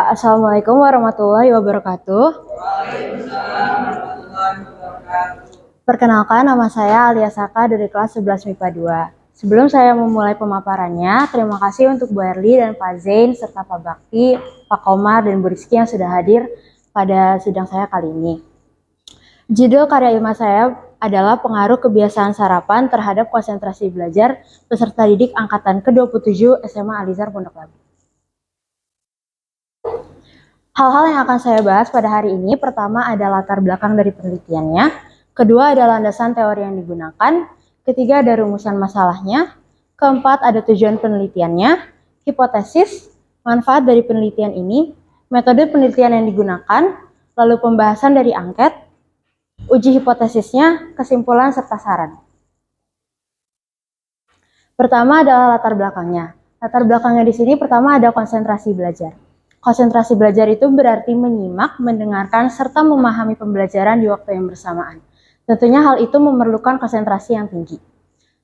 Assalamualaikum warahmatullahi wabarakatuh. Perkenalkan, nama saya Alia Saka dari kelas 11 MIPA 2. Sebelum saya memulai pemaparannya, terima kasih untuk Bu Erli dan Pak Zain, serta Pak Bakti, Pak Komar, dan Bu Rizky yang sudah hadir pada sidang saya kali ini. Judul karya ilmiah saya adalah pengaruh kebiasaan sarapan terhadap konsentrasi belajar peserta didik angkatan ke-27 SMA Alizar Pondok Labu. Hal-hal yang akan saya bahas pada hari ini, pertama ada latar belakang dari penelitiannya, kedua ada landasan teori yang digunakan, ketiga ada rumusan masalahnya, keempat ada tujuan penelitiannya, hipotesis, manfaat dari penelitian ini, metode penelitian yang digunakan, lalu pembahasan dari angket, uji hipotesisnya, kesimpulan serta saran. Pertama adalah latar belakangnya. Latar belakangnya di sini pertama ada konsentrasi belajar. Konsentrasi belajar itu berarti menyimak, mendengarkan, serta memahami pembelajaran di waktu yang bersamaan. Tentunya hal itu memerlukan konsentrasi yang tinggi.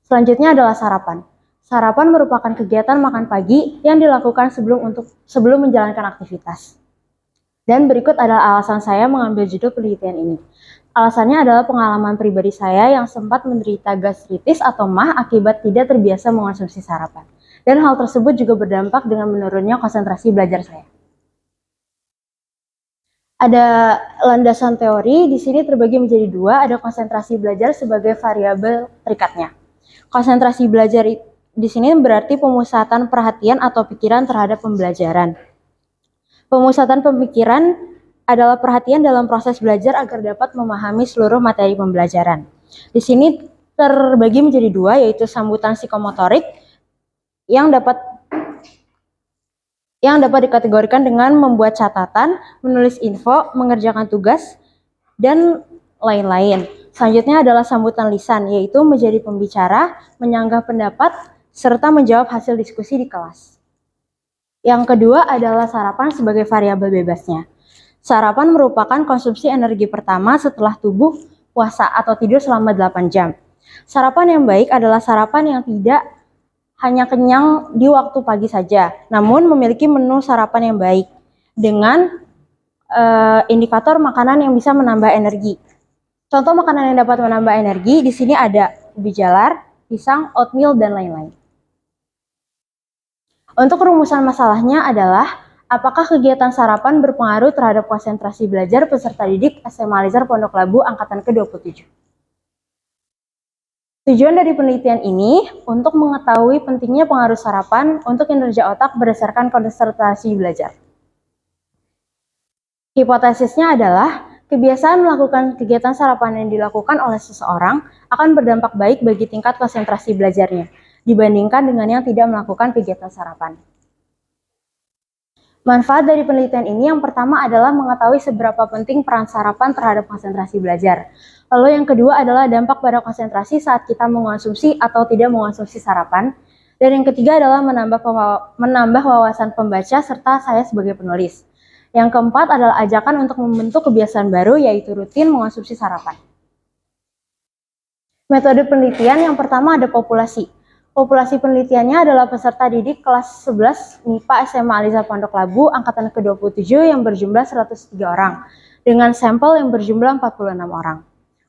Selanjutnya adalah sarapan. Sarapan merupakan kegiatan makan pagi yang dilakukan sebelum menjalankan aktivitas. Dan berikut adalah alasan saya mengambil judul penelitian ini. Alasannya adalah pengalaman pribadi saya yang sempat menderita gastritis atau MAH akibat tidak terbiasa mengonsumsi sarapan. Dan hal tersebut juga berdampak dengan menurunnya konsentrasi belajar saya. Ada landasan teori, di sini terbagi menjadi dua, ada konsentrasi belajar sebagai variabel terikatnya. Konsentrasi belajar di sini berarti pemusatan perhatian atau pikiran terhadap pembelajaran. Pemusatan pemikiran adalah perhatian dalam proses belajar agar dapat memahami seluruh materi pembelajaran. Di sini terbagi menjadi dua, yaitu sambutan psikomotorik yang dapat dikategorikan dengan membuat catatan, menulis info, mengerjakan tugas, dan lain-lain. Selanjutnya adalah sambutan lisan, yaitu menjadi pembicara, menyanggah pendapat, serta menjawab hasil diskusi di kelas. Yang kedua adalah sarapan sebagai variabel bebasnya. Sarapan merupakan konsumsi energi pertama setelah tubuh puasa atau tidur selama 8 jam. Sarapan yang baik adalah sarapan yang tidak hanya kenyang di waktu pagi saja, namun memiliki menu sarapan yang baik dengan indikator makanan yang bisa menambah energi. Contoh makanan yang dapat menambah energi di sini ada ubi jalar, pisang, oatmeal, dan lain-lain. Untuk rumusan masalahnya adalah apakah kegiatan sarapan berpengaruh terhadap konsentrasi belajar peserta didik SMA Alizar Pondok Labu angkatan ke-27. Tujuan dari penelitian ini untuk mengetahui pentingnya pengaruh sarapan untuk kinerja otak berdasarkan konsentrasi belajar. Hipotesisnya adalah kebiasaan melakukan kegiatan sarapan yang dilakukan oleh seseorang akan berdampak baik bagi tingkat konsentrasi belajarnya dibandingkan dengan yang tidak melakukan kegiatan sarapan. Manfaat dari penelitian ini yang pertama adalah mengetahui seberapa penting peran sarapan terhadap konsentrasi belajar. Lalu yang kedua adalah dampak pada konsentrasi saat kita mengonsumsi atau tidak mengonsumsi sarapan. Dan yang ketiga adalah menambah wawasan pembaca serta saya sebagai penulis. Yang keempat adalah ajakan untuk membentuk kebiasaan baru yaitu rutin mengonsumsi sarapan. Metode penelitian yang pertama ada populasi. Populasi penelitiannya adalah peserta didik kelas 11 MIPA SMA Alizar Pondok Labu angkatan ke-27 yang berjumlah 103 orang dengan sampel yang berjumlah 46 orang.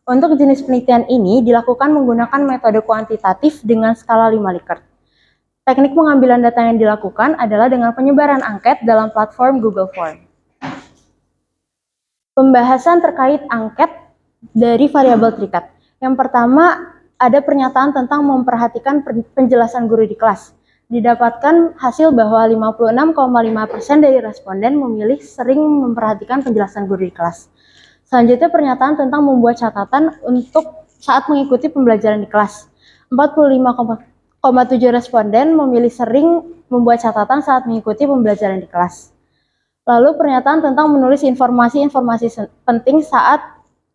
Untuk jenis penelitian ini dilakukan menggunakan metode kuantitatif dengan skala 5 Likert. Teknik pengambilan data yang dilakukan adalah dengan penyebaran angket dalam platform Google Form. Pembahasan terkait angket dari variabel terikat. Yang pertama ada pernyataan tentang memperhatikan penjelasan guru di kelas. Didapatkan hasil bahwa 56,5% dari responden memilih sering memperhatikan penjelasan guru di kelas. Selanjutnya pernyataan tentang membuat catatan untuk saat mengikuti pembelajaran di kelas. 45,7% responden memilih sering membuat catatan saat mengikuti pembelajaran di kelas. Lalu pernyataan tentang menulis informasi-informasi penting saat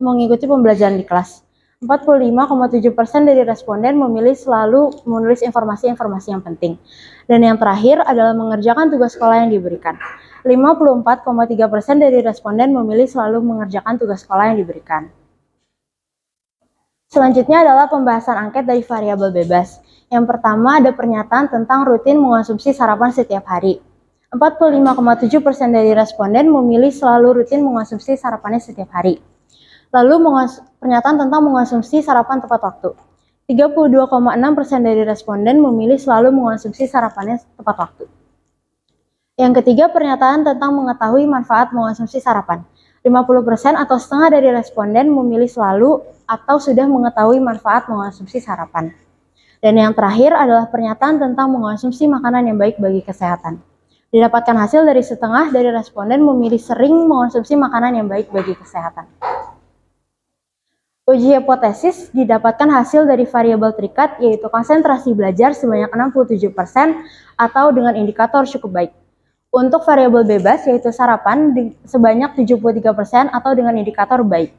mengikuti pembelajaran di kelas. 45,7% dari responden memilih selalu menulis informasi-informasi yang penting. Dan yang terakhir adalah mengerjakan tugas sekolah yang diberikan. 54,3% dari responden memilih selalu mengerjakan tugas sekolah yang diberikan. Selanjutnya adalah pembahasan angket dari variabel bebas. Yang pertama ada pernyataan tentang rutin mengonsumsi sarapan setiap hari. 45,7% dari responden memilih selalu rutin mengonsumsi sarapannya setiap hari. Lalu pernyataan tentang mengonsumsi sarapan tepat waktu. 32,6% dari responden memilih selalu mengonsumsi sarapannya tepat waktu. Yang ketiga, pernyataan tentang mengetahui manfaat mengonsumsi sarapan. 50% atau setengah dari responden memilih selalu atau sudah mengetahui manfaat mengonsumsi sarapan. Dan yang terakhir adalah pernyataan tentang mengonsumsi makanan yang baik bagi kesehatan. Didapatkan hasil dari setengah dari responden memilih sering mengonsumsi makanan yang baik bagi kesehatan. Uji hipotesis didapatkan hasil dari variabel terikat, yaitu konsentrasi belajar sebanyak 67% atau dengan indikator cukup baik. Untuk variabel bebas, yaitu sarapan, sebanyak 73% atau dengan indikator baik.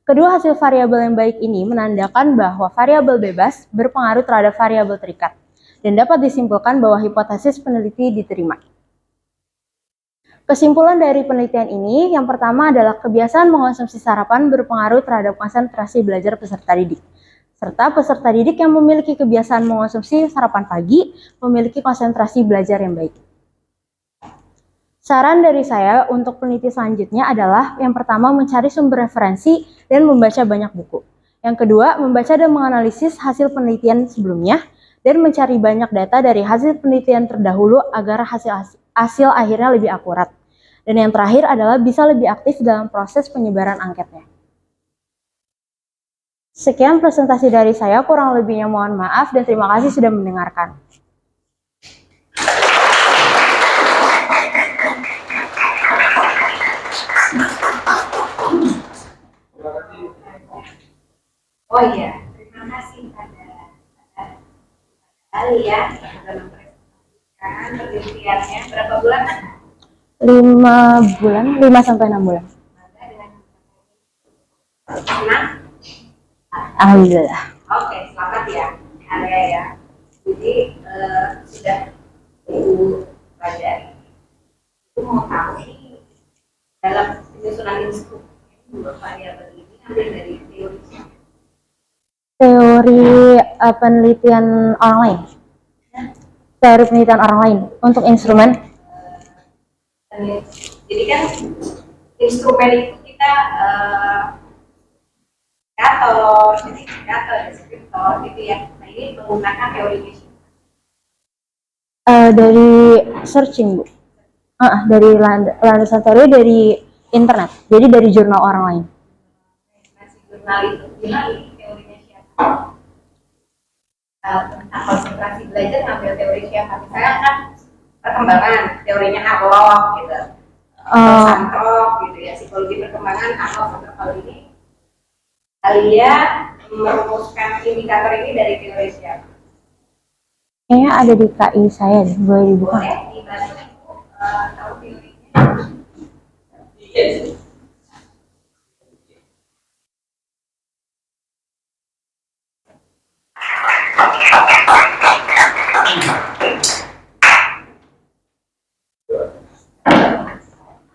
Kedua hasil variabel yang baik ini menandakan bahwa variabel bebas berpengaruh terhadap variabel terikat, dan dapat disimpulkan bahwa hipotesis peneliti diterima. Kesimpulan dari penelitian ini, yang pertama adalah kebiasaan mengonsumsi sarapan berpengaruh terhadap konsentrasi belajar peserta didik. Serta peserta didik yang memiliki kebiasaan mengonsumsi sarapan pagi memiliki konsentrasi belajar yang baik. Saran dari saya untuk peneliti selanjutnya adalah yang pertama mencari sumber referensi dan membaca banyak buku. Yang kedua, membaca dan menganalisis hasil penelitian sebelumnya dan mencari banyak data dari hasil penelitian terdahulu agar hasil akhirnya lebih akurat. Dan yang terakhir adalah bisa lebih aktif dalam proses penyebaran angketnya. Sekian presentasi dari saya, kurang lebihnya mohon maaf dan terima kasih sudah mendengarkan. Oh iya, terima kasih pada Ali ya, sudah mempresentasikan penelitiannya. Berapa bulan? 5 bulan, 5-6 bulan. Senang? Alhamdulillah. Oke, selamat ya, Arya ya. Jadi sudah Ibu pelajari. Ibu mau tahu nih dalam penyusunan instrumen variabel ini ambil dari teori. Teori penelitian orang lain. Teori penelitian orang lain untuk instrumen. Jadi kan instrumen itu kita indikator, deskriptor gitu ya. Nah ini menggunakan teorinya sih. Dari searching, Bu. Dari landasan teori dari internet. Jadi dari jurnal orang lain. Masih jurnal itu bilang ini teorinya siapa? Tentang konsentrasi belajar ngambil teori siapa? Misalnya kan perkembangan teorinya Havelock gitu. Santrop gitu ya, psikologi perkembangan Havelock. Untuk hal ini Alia merumuskan indikator ini dari teori siapa? Kayaknya ada di KI saya deh, boleh dibuka. Boleh dibantu Ibu tahu teorinya.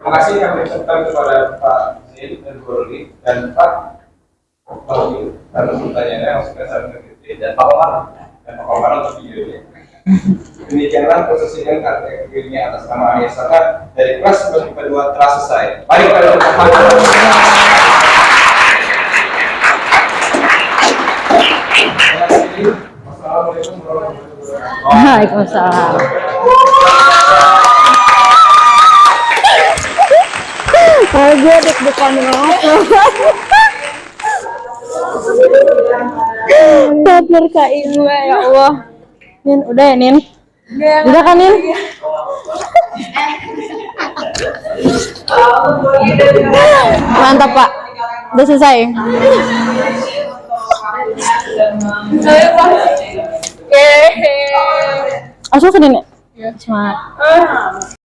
Terima kasih kami ucapkan kepada Pak Zin dan Bu Ruli dan Pak Ruli karena pertanyaannya maksudnya saya mengerti dan Pak Omar untuk videonya. Demikianlah posisikan kategorinya atas nama Ayah Saka dari kelas kedua telah selesai. Mari kita bersama. Assalamualaikum warahmatullahi wabarakatuh. Waalaikumsalam. Kalau gue deg-degan banget. Sabar KI gue, ya Allah. Nin, udah ya Nin? Udah kan Nin? Mantap Pak, udah selesai. Langsung ke Nin ya? Semangat.